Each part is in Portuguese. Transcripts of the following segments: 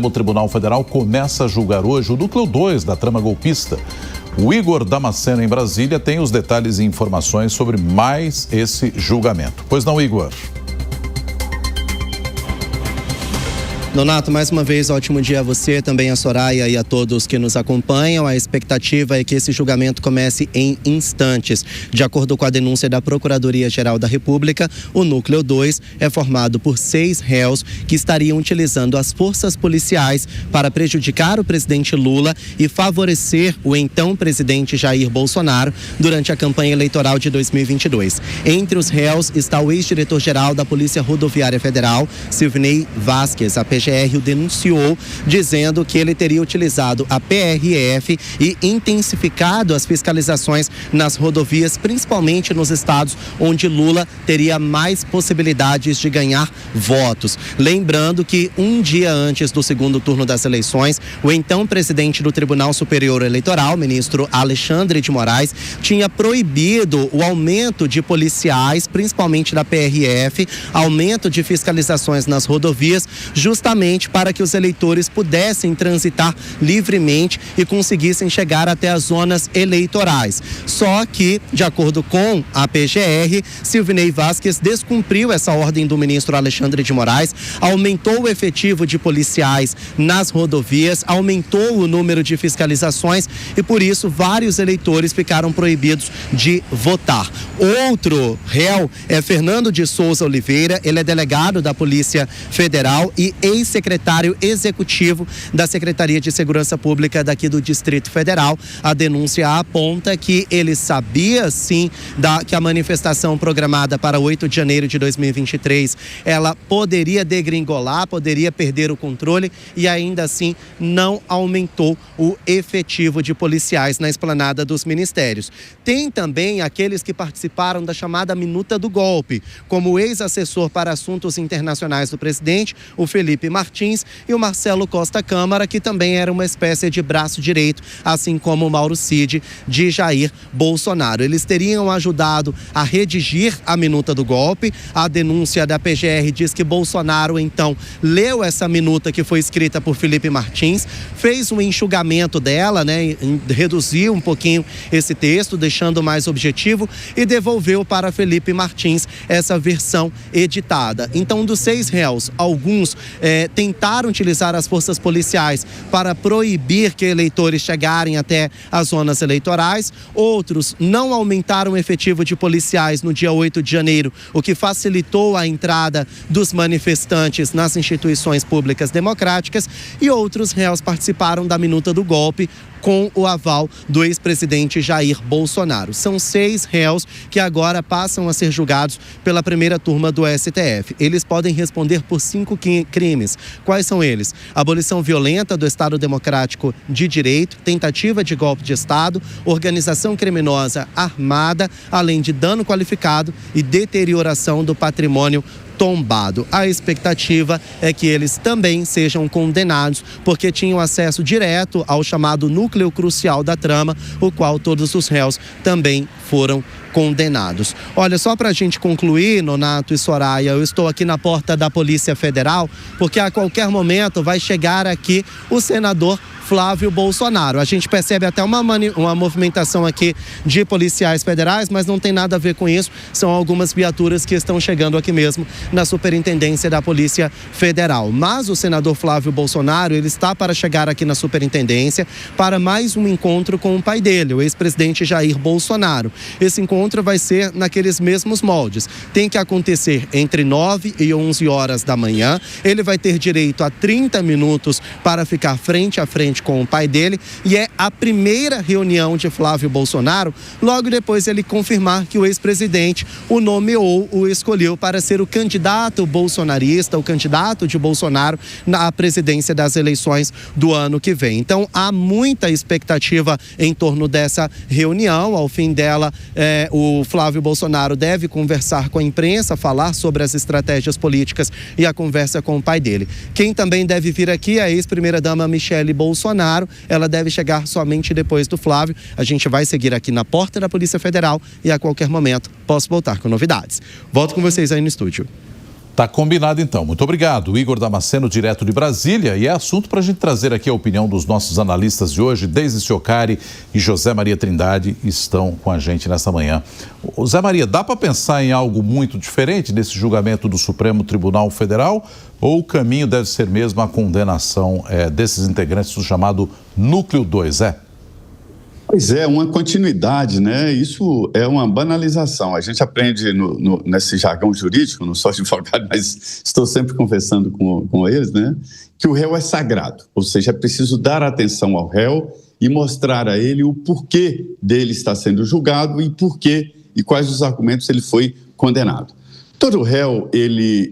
O Tribunal Federal começa a julgar hoje o núcleo 2 da trama golpista. O Igor Damasceno, em Brasília, tem os detalhes e informações sobre mais esse julgamento. Pois não, Igor? Nonato, mais uma vez, ótimo dia a você, também a Soraya e a todos que nos acompanham. A expectativa é que esse julgamento comece em instantes. De acordo com a denúncia da Procuradoria-Geral da República, o Núcleo 2 é formado por 6 réus que estariam utilizando as forças policiais para prejudicar o presidente Lula e favorecer o então presidente Jair Bolsonaro durante a campanha eleitoral de 2022. Entre os réus está o ex-diretor-geral da Polícia Rodoviária Federal, Silvinei Vasquez. A PGR o denunciou, dizendo que ele teria utilizado a PRF e intensificado as fiscalizações nas rodovias, principalmente nos estados onde Lula teria mais possibilidades de ganhar votos. Lembrando que um dia antes do segundo turno das eleições, o então presidente do Tribunal Superior Eleitoral, ministro Alexandre de Moraes, tinha proibido o aumento de policiais, principalmente da PRF, aumento de fiscalizações nas rodovias, justamente para que os eleitores pudessem transitar livremente e conseguissem chegar até as zonas eleitorais. Só que, de acordo com a PGR, Silvinei Vasquez descumpriu essa ordem do ministro Alexandre de Moraes, aumentou o efetivo de policiais nas rodovias, aumentou o número de fiscalizações e, por isso, vários eleitores ficaram proibidos de votar. Outro réu é Fernando de Souza Oliveira, ele é delegado da Polícia Federal e ex-secretário executivo da Secretaria de Segurança Pública daqui do Distrito Federal. A denúncia aponta que ele sabia sim que a manifestação programada para 8 de janeiro de 2023, ela poderia degringolar, poderia perder o controle e ainda assim não aumentou o efetivo de policiais na esplanada dos ministérios. Tem também aqueles que participaram da chamada minuta do golpe, como o ex-assessor para assuntos internacionais do presidente, o Felipe Martins, e o Marcelo Costa Câmara, que também era uma espécie de braço direito, assim como o Mauro Cid, de Jair Bolsonaro. Eles teriam ajudado a redigir a minuta do golpe. A denúncia da PGR diz que Bolsonaro, então, leu essa minuta que foi escrita por Felipe Martins, fez um enxugamento dela, reduziu um pouquinho esse texto, deixando mais objetivo, e devolveu para Felipe Martins essa versão editada. Então, dos 6 réus, alguns tentaram utilizar as forças policiais para proibir que eleitores chegarem até as zonas eleitorais. Outros não aumentaram o efetivo de policiais no dia 8 de janeiro, o que facilitou a entrada dos manifestantes nas instituições públicas democráticas, e outros réus participaram da minuta do golpe com o aval do ex-presidente Jair Bolsonaro. São 6 réus que agora passam a ser julgados pela primeira turma do STF. Eles podem responder por 5 crimes. Quais são eles? Abolição violenta do Estado Democrático de Direito, tentativa de golpe de Estado, organização criminosa armada, além de dano qualificado e deterioração do patrimônio tombado. A expectativa é que eles também sejam condenados, porque tinham acesso direto ao chamado núcleo crucial da trama, o qual todos os réus também foram condenados. Olha, só para a gente concluir, Nonato e Soraya, eu estou aqui na porta da Polícia Federal, porque a qualquer momento vai chegar aqui o senador Flávio Bolsonaro. A gente percebe até uma movimentação aqui de policiais federais, mas não tem nada a ver com isso. São algumas viaturas que estão chegando aqui mesmo na Superintendência da Polícia Federal. Mas o senador Flávio Bolsonaro, ele está para chegar aqui na Superintendência para mais um encontro com o pai dele, o ex-presidente Jair Bolsonaro. Esse encontro vai ser naqueles mesmos moldes. Tem que acontecer entre 9 e 11 horas da manhã. Ele vai ter direito a 30 minutos para ficar frente a frente com o pai dele, e é a primeira reunião de Flávio Bolsonaro, logo depois ele confirmar que o ex-presidente o nomeou, o escolheu para ser o candidato bolsonarista, o candidato de Bolsonaro na presidência das eleições do ano que vem. Então, há muita expectativa em torno dessa reunião. Ao fim dela, o Flávio Bolsonaro deve conversar com a imprensa, falar sobre as estratégias políticas e a conversa com o pai dele. Quem também deve vir aqui é a ex-primeira-dama Michele Bolsonaro. Ela deve chegar somente depois do Flávio. A gente vai seguir aqui na porta da Polícia Federal e a qualquer momento posso voltar com novidades. Volto com vocês aí no estúdio. Tá combinado então. Muito obrigado. Igor Damasceno, direto de Brasília. E é assunto para a gente trazer aqui a opinião dos nossos analistas de hoje. Deise Ciocari e José Maria Trindade estão com a gente nesta manhã. O Zé Maria, dá para pensar em algo muito diferente nesse julgamento do Supremo Tribunal Federal? Ou o caminho deve ser mesmo a condenação desses integrantes do chamado Núcleo 2, Pois é, uma continuidade, né? Isso é uma banalização. A gente aprende nesse jargão jurídico, não sou advogado, mas estou sempre conversando com eles, né? Que o réu é sagrado, ou seja, é preciso dar atenção ao réu e mostrar a ele o porquê dele estar sendo julgado e porquê e quais os argumentos ele foi condenado. Todo réu,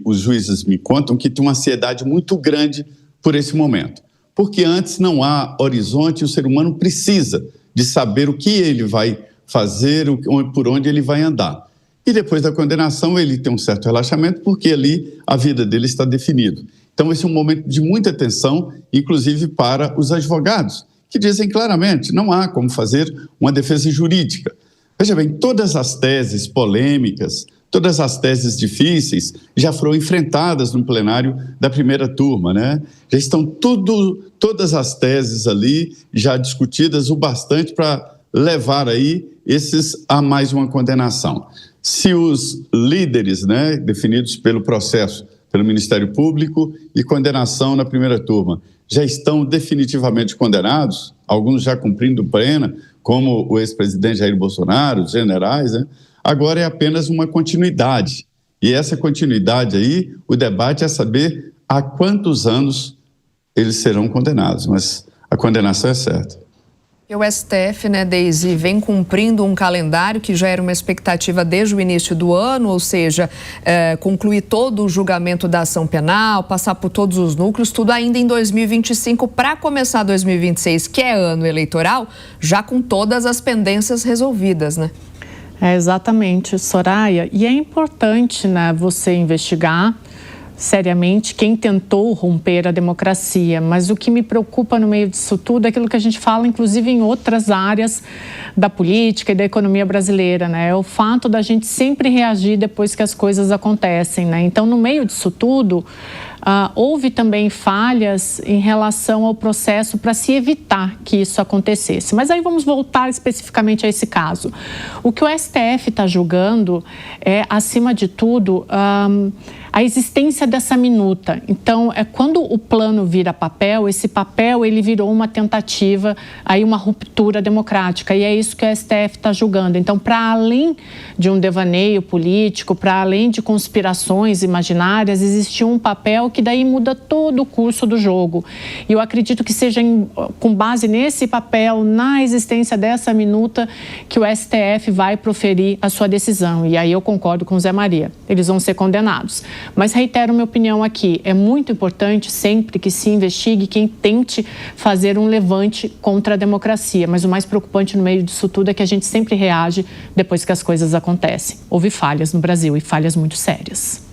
os juízes me contam que tem uma ansiedade muito grande por esse momento, porque antes não há horizonte e o ser humano precisa de saber o que ele vai fazer, por onde ele vai andar. E depois da condenação, ele tem um certo relaxamento, porque ali a vida dele está definida. Então, esse é um momento de muita tensão, inclusive para os advogados, que dizem claramente, não há como fazer uma defesa jurídica. Veja bem, todas as teses polêmicas, todas as teses difíceis já foram enfrentadas no plenário da primeira turma, né? Já estão todas as teses ali já discutidas o bastante para levar aí esses a mais uma condenação. Se os líderes, né, definidos pelo processo, pelo Ministério Público e condenação na primeira turma, já estão definitivamente condenados, alguns já cumprindo pena, como o ex-presidente Jair Bolsonaro, os generais, né? Agora é apenas uma continuidade. E essa continuidade aí, o debate é saber há quantos anos eles serão condenados, mas a condenação é certa. O STF, né, Deise, vem cumprindo um calendário que já era uma expectativa desde o início do ano, ou seja, concluir todo o julgamento da ação penal, passar por todos os núcleos, tudo ainda em 2025, para começar 2026, que é ano eleitoral, já com todas as pendências resolvidas, né? Exatamente, Soraya. E é importante, né, você investigar seriamente quem tentou romper a democracia, mas o que me preocupa no meio disso tudo é aquilo que a gente fala, inclusive em outras áreas da política e da economia brasileira, né? É o fato da gente sempre reagir depois que as coisas acontecem, né? Então, no meio disso tudo, houve também falhas em relação ao processo para se evitar que isso acontecesse. Mas aí vamos voltar especificamente a esse caso. O que o STF está julgando é, acima de tudo, a existência dessa minuta. Então, quando o plano vira papel, esse papel ele virou uma tentativa, aí uma ruptura democrática, e é isso que o STF está julgando. Então, para além de um devaneio político, para além de conspirações imaginárias, existiu um papel que daí muda todo o curso do jogo. E eu acredito que seja com base nesse papel, na existência dessa minuta, que o STF vai proferir a sua decisão. E aí eu concordo com o Zé Maria, eles vão ser condenados. Mas reitero minha opinião aqui, é muito importante sempre que se investigue quem tente fazer um levante contra a democracia. Mas o mais preocupante no meio disso tudo é que a gente sempre reage depois que as coisas acontecem. Houve falhas no Brasil e falhas muito sérias.